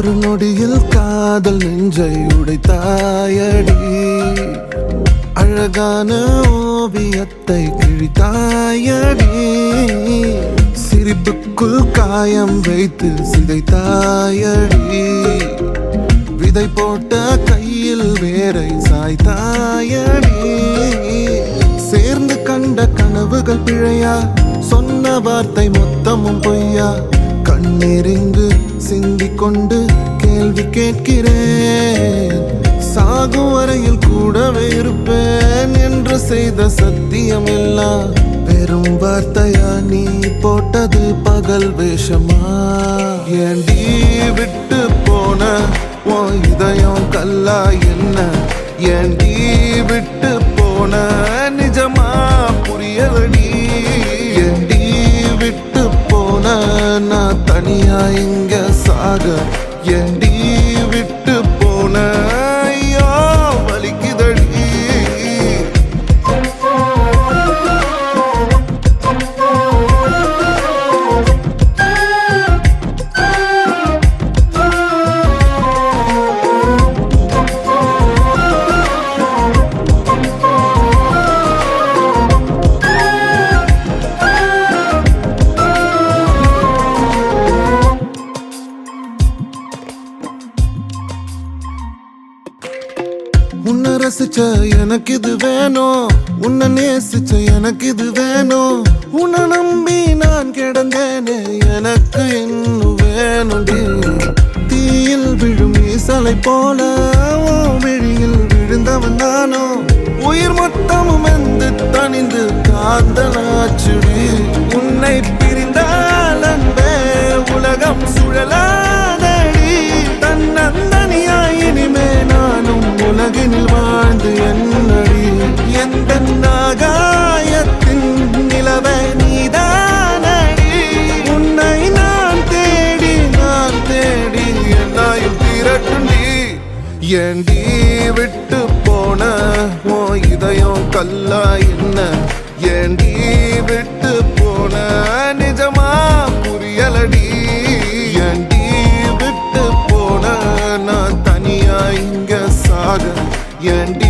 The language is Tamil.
ஒரு நொடியில் காதல் நெஞ்சை உடைத்தாயடி, அழகான ஓவியத்தை கிழித்தாயடி, சிரிப்புக்குள் காயம் வைத்து சிதைத்தாயடி, விதை போட்ட கையில் வேரை சாய்த்தாயடி, சேர்ந்து கண்ட கனவுகள் பிழையா, சொன்ன வார்த்தை மொத்தமும் பொய்யா, கண்ணெறிந்து சிந்திக் கொண்டு கேள்வி கேட்கிறேன், சாகும் வரையில் கூடவே இருப்பேன் என்று செய்த சத்தியம் எல்லாம் வெறும் வார்த்தையா, நீ போட்டது பகல் வேஷமா? ஏண்டி விட்டு போன உன் இதயம் கல்லா என்ன? ஏண்டி விட்டு போன நிஜமா புரியலடி? ஏண்டி விட்டு போன நான் தனியா இங்க சாக? ஏண்டி விட்டு போன ஐயோ வலிக்குதடி. உன்னை ரசிச்ச எனக்கு இது வேணும், உன்னை நேசிச்ச எனக்கு இது வேணும், உன்னை நம்பி நான் கிடந்தேனே எனக்கு இன்னும் வேணும்டி. தீயில் விழும் ஈசலை போல விழியில் விழுந்தவன் தானோ, உயிர் மொத்தமும் எந்து தனிந்து காந்தனாச்சுடி. உன்னை பிரிந்தால் அன்பே உலகம் சுழலாதடி, தன்னந்தனியாய் இனிமே நானும் உலகினில் வாழ்ந்து என்னடி. எந்த நாகாயத்தின் நிலவை நீதானடி, உன்னை நான் தேடி என்னாயும் திரட்டுண்டி. ஏண்டி விட்டு போன உன் இதயம் கல்லா என்ன? ஏண்டி விட்டு போன நிஜமா புரியலடி? ஏண்டி விட்டு போன நான் தனியா இங்க சாக? ஏண்டி